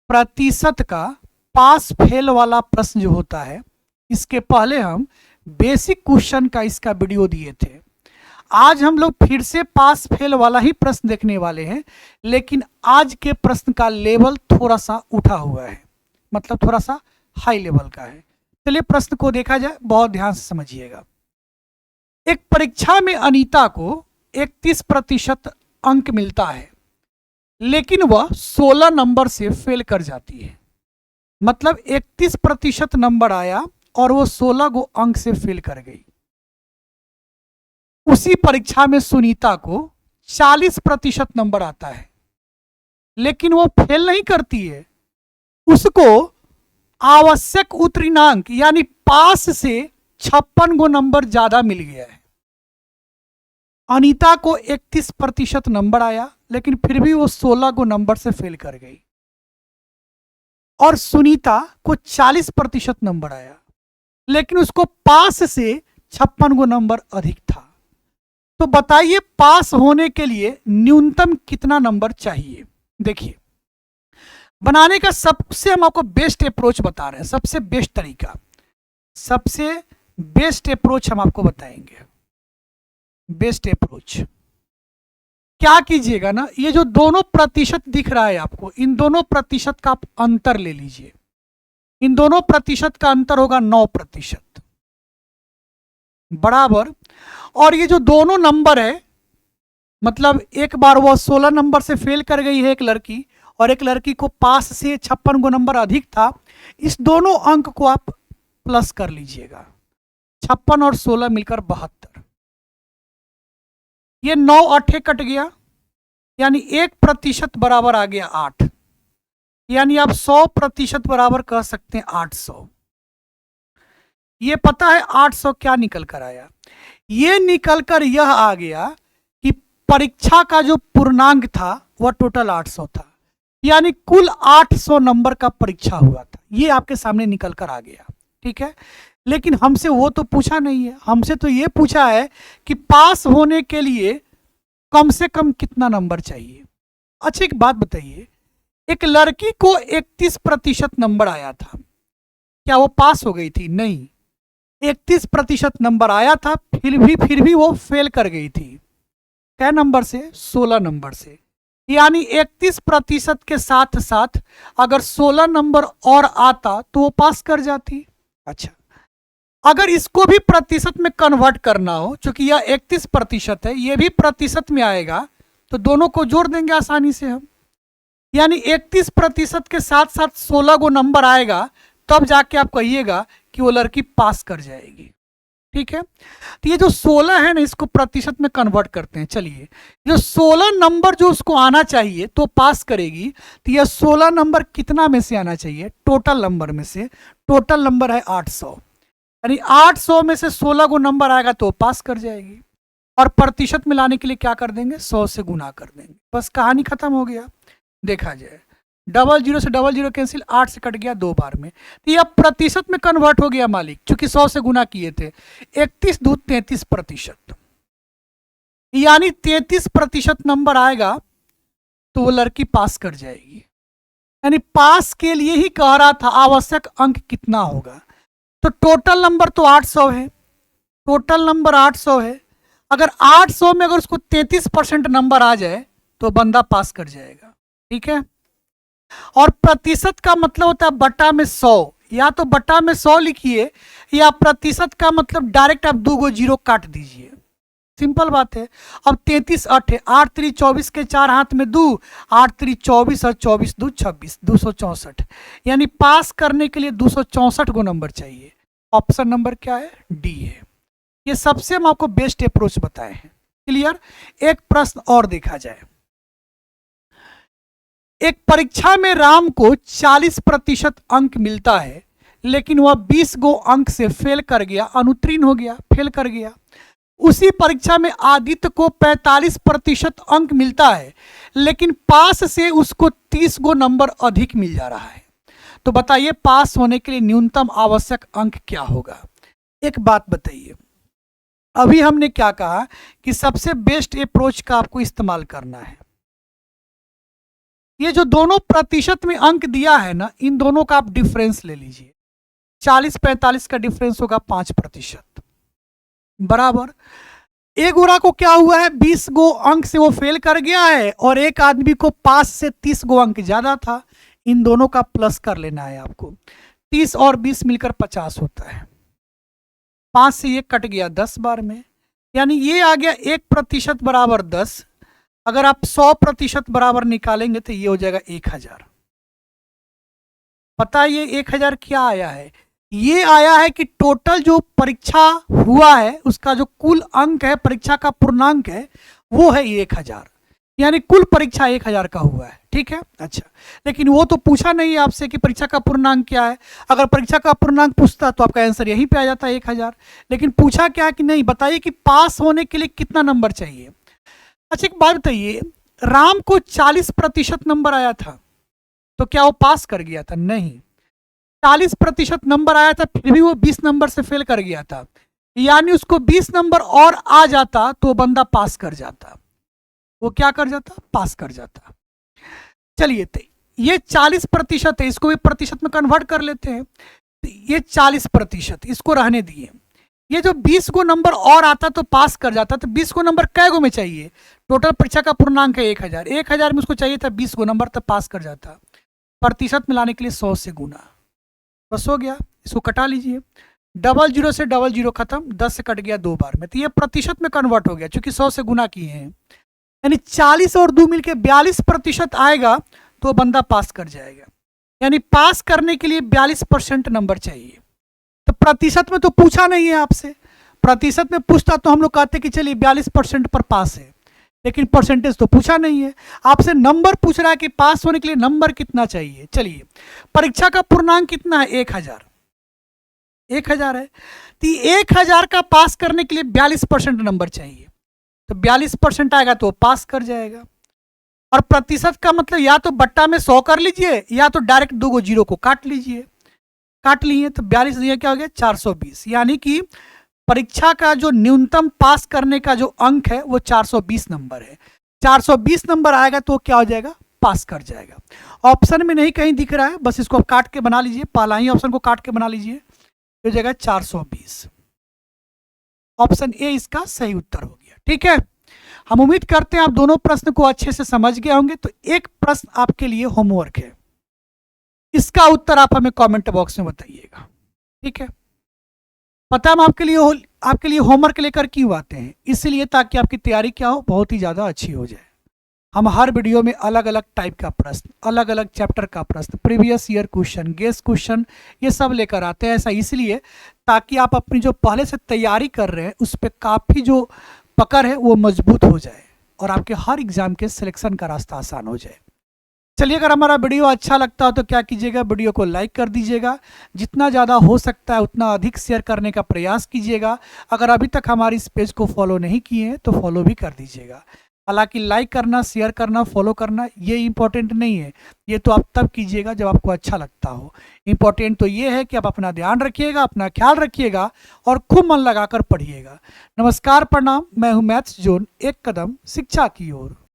प्रतिशत का pass fail वाला प्रश्न जो होता है, इसके पहले हम बेसिक क्वेश्चन का इसका वीडियो दिए थे। आज हम लोग फिर से पास फेल वाला ही प्रश्न देखने वाले हैं, लेकिन आज के प्रश्न का लेवल थोड़ा सा उठा हुआ है, मतलब थोड़ा सा हाई लेवल का है। चलिए प्रश्न को देखा जाए, बहुत ध्यान से समझिएगा। एक परीक्षा में अनीता को 31% अंक मिलता है, लेकिन वह 16 नंबर से फेल कर जाती है। मतलब 31% नंबर आया और वो 16 गो अंक से फेल कर गई। उसी परीक्षा में सुनीता को 40% नंबर आता है, लेकिन वो फेल नहीं करती है। उसको आवश्यक उत्तीर्णांक यानी पास से 56 गो नंबर ज्यादा मिल गया है। अनीता को 31% नंबर आया, लेकिन फिर भी वो 16 गो नंबर से फेल कर गई। और सुनीता को 40% नंबर आया, लेकिन उसको पास से 56 गो नंबर अधिक था। तो बताइए पास होने के लिए न्यूनतम कितना नंबर चाहिए। देखिए, बनाने का सबसे हम आपको बेस्ट अप्रोच बता रहे हैं, सबसे बेस्ट तरीका, सबसे बेस्ट अप्रोच हम आपको बताएंगे। बेस्ट अप्रोच क्या कीजिएगा ना, ये जो दोनों प्रतिशत दिख रहा है आपको, इन दोनों प्रतिशत का आप अंतर ले लीजिए। इन दोनों प्रतिशत का अंतर होगा 9% बराबर। और ये जो दोनों नंबर है, मतलब एक बार वो 16 नंबर से फेल कर गई है एक लड़की, और एक लड़की को पास से 56 गो नंबर अधिक था। इस दोनों अंक को आप प्लस कर लीजिएगा, 56 और 16 मिलकर 72। ये 9 8 कट गया, यानी 1% बराबर आ गया 8, यानी आप 100% बराबर कह सकते हैं 800। ये पता है 800 क्या निकल कर आया? ये निकल कर यह आ गया कि परीक्षा का जो पूर्णांक था वह टोटल 800 था, यानी कुल 800 नंबर का परीक्षा हुआ था। ये आपके सामने निकल कर आ गया, ठीक है। लेकिन हमसे वो तो पूछा नहीं है, हमसे तो ये पूछा है कि पास होने के लिए कम से कम कितना नंबर चाहिए। अच्छा एक बात बताइए, एक लड़की को 31% नंबर आया था, क्या वो पास हो गई थी? नहीं, 31% नंबर आया था, फिर भी वो फेल कर गई थी। क्या नंबर से? 16 नंबर से। यानी 31% के साथ साथ अगर 16 नंबर और आता तो वो पास कर जाती। अच्छा, अगर इसको भी प्रतिशत में कन्वर्ट करना हो, क्योंकि यह 31% है, ये भी प्रतिशत में आएगा, तो दोनों को जोड़ देंगे आसानी से हम। यानी 31% के साथ साथ 16 गो नंबर आएगा, तब जाके आप कहिएगा कि वो लड़की पास कर जाएगी, ठीक है। तो ये जो 16 है ना, इसको प्रतिशत में कन्वर्ट करते हैं। चलिए, जो 16 नंबर जो उसको आना चाहिए तो पास करेगी, तो यह 16 नंबर कितना में से आना चाहिए? टोटल नंबर में से। टोटल नंबर है 800, यानी 800 में से 16 गो नंबर आएगा तो पास कर जाएगी। और प्रतिशत में लाने के लिए क्या कर देंगे? 100 से गुना कर देंगे, बस कहानी खत्म हो गया। देखा जाए, 00 से 00 कैंसिल, 8 से कट गया 2 बार में, तो यह प्रतिशत में कन्वर्ट हो गया मालिक, चूंकि 100 से गुना किए थे। 31 दूध 33%, यानी 33% नंबर आएगा तो वो लड़की पास कर जाएगी। यानी पास के लिए ही कह रहा था आवश्यक अंक कितना होगा। तो टोटल नंबर तो 800 है, टोटल नंबर 800 है। अगर 800 में अगर उसको 33% नंबर आ जाए तो बंदा पास कर जाएगा, ठीक है। और प्रतिशत का मतलब होता है बटा में 100, या तो बटा में 100 लिखिए, या प्रतिशत का मतलब डायरेक्ट आप 2 गो जीरो काट दीजिए, सिंपल बात है। अब 33 8 है, 8 3 24 के 4 हाथ में 2, 8 3 24 और 24 2 26, 264। यानी पास करने के लिए 264 गो नंबर चाहिए। ऑप्शन नंबर क्या है? डी है। ये सबसे हम आपको बेस्ट अप्रोच बताए हैं। क्लियर? एक प्रश्न और देखा जाए। एक परीक्षा में राम को 40% अंक मिलता है, लेकिन वह 20 गो अंक से फेल कर गया, अनुत्तीर्ण हो गया, फेल कर गया। उसी परीक्षा में आदित्य को 45% अंक मिलता है, लेकिन पास से उसको 30 गो नंबर अधिक मिल जा रहा है। तो बताइए पास होने के लिए न्यूनतम आवश्यक अंक क्या होगा? एक बात बताइए, अभी हमने क्या कहा कि सबसे बेस्ट अप्रोच का आपको इस्तेमाल करना है। ये जो दोनों प्रतिशत में अंक दिया है ना, इन दोनों का आप डिफरेंस ले लीजिए। 40-45 का डिफरेंस होगा 5%, बराबर। एक गोरा को क्या हुआ है, 20 गो अंक से वो फेल कर गया है, और एक आदमी को 5 से 30 गो अंक ज्यादा था। इन दोनों का प्लस कर लेना है आपको। 30 और 20 मिलकर 50 होता है। 5 से ये कट गया 10 बार में, यानी ये आ गया 1% बराबर 10। अगर आप 100% बराबर निकालेंगे तो ये हो जाएगा 1000। पता है ये 1000 क्या आया है? ये आया है कि टोटल जो परीक्षा हुआ है उसका जो कुल अंक है, परीक्षा का पूर्णांक है, वो है 1000। यानी कुल परीक्षा 1000 का हुआ है। ठीक है, अच्छा। लेकिन वो तो पूछा नहीं है आपसे कि परीक्षा का पूर्णांक क्या है। अगर परीक्षा का पूर्णांक पूछता तो आपका आंसर यहीं पे आ जाता है 1000। लेकिन पूछा क्या कि नहीं, बताइए कि पास होने के लिए कितना नंबर चाहिए। अच्छा एक बात बताइए, राम को 40% नंबर आया था तो क्या वो पास कर गया था? नहीं, 40% नंबर आया था फिर भी वो 20 नंबर से फेल कर गया था। यानी उसको 20 नंबर और आ जाता तो वो बंदा पास कर जाता। वो क्या कर जाता? पास कर जाता। चलिए, तो ये 40% है, इसको भी प्रतिशत में कन्वर्ट कर लेते हैं। तो ये 40%, इसको रहने दिए। ये जो 20 को नंबर और आता तो पास कर जाता, तो 20 को नंबर कै गो में चाहिए? टोटल परीक्षा का पूर्णांक है 1000, 1000 में उसको चाहिए था 20 को नंबर, तो पास कर जाता। प्रतिशत में लाने के लिए 100 से गुना, बस हो गया। इसको कटा लीजिए, 00 से 00 खत्म, 10 से कट गया 2 बार में, तो ये प्रतिशत में कन्वर्ट हो गया क्योंकि 100 से गुना किए हैं। यानी 40 और 2 मिलके 42% आएगा तो बंदा पास कर जाएगा। यानी पास करने के लिए 42% नंबर चाहिए। तो प्रतिशत में तो पूछा नहीं है आपसे। प्रतिशत में पूछता तो हम लोग कहते कि चलिए 42% पर पास है, लेकिन परसेंटेज तो पूछा नहीं है। आपसे नंबर पूछ रहा है कि पास होने के लिए नंबर कितना चाहिए। चलिए, परीक्षा का पूर्णांक कितना है? 1000। 1000 है, तो 1000 का पास करने के लिए 42% नंबर चाहिए। तो 42% आएगा तो पास कर जाएगा। और प्रतिशत का मतलब या तो बट्टा में 100 कर लीजिए या तो डायरेक्ट 2 जीरो को काट लीजिए। काट लिए तो 42 दिया क्या हो गया? 420। यानी कि परीक्षा का जो न्यूनतम पास करने का जो अंक है वो 420 नंबर है। 420 नंबर आएगा तो क्या हो जाएगा? पास कर जाएगा। ऑप्शन में नहीं कहीं दिख रहा है, बस इसको आप काट के बना लीजिए, पहला ही ऑप्शन को काट के बना लीजिए, हो जाएगा 420। ऑप्शन ए इसका सही उत्तर हो गया। ठीक है, हम उम्मीद करते हैं आप दोनों प्रश्न को अच्छे से समझ गए होंगे। तो एक प्रश्न आपके लिए होमवर्क है, इसका उत्तर आप हमें कमेंट बॉक्स में बताइएगा। ठीक है, पता है हम आपके लिए होमवर्क लेकर क्यों आते हैं? इसलिए ताकि आपकी तैयारी क्या हो, बहुत ही ज़्यादा अच्छी हो जाए। हम हर वीडियो में अलग अलग टाइप का प्रश्न, अलग अलग चैप्टर का प्रश्न, previous year question, guest question, ये सब लेकर आते हैं। ऐसा इसलिए ताकि आप अपनी जो पहले से तैयारी कर रहे हैं उस पर काफ़ी जो पकड़ है वो मजबूत हो जाए और आपके हर एग्जाम के सिलेक्शन का रास्ता आसान हो जाए। चलिए, अगर हमारा वीडियो अच्छा लगता हो तो क्या कीजिएगा, वीडियो को लाइक कर दीजिएगा। जितना ज़्यादा हो सकता है उतना अधिक शेयर करने का प्रयास कीजिएगा। अगर अभी तक हमारी इस पेज को फॉलो नहीं किए हैं तो फॉलो भी कर दीजिएगा। हालांकि लाइक करना, शेयर करना, फॉलो करना ये इम्पोर्टेंट नहीं है, ये तो आप तब कीजिएगा जब आपको अच्छा लगता हो। इम्पोर्टेंट तो ये है कि आप अपना ध्यान रखिएगा, अपना ख्याल रखिएगा और खूब मन लगाकर पढ़िएगा। नमस्कार, प्रणाम, मैं हूँ मैथ्स जोन, एक कदम शिक्षा की ओर।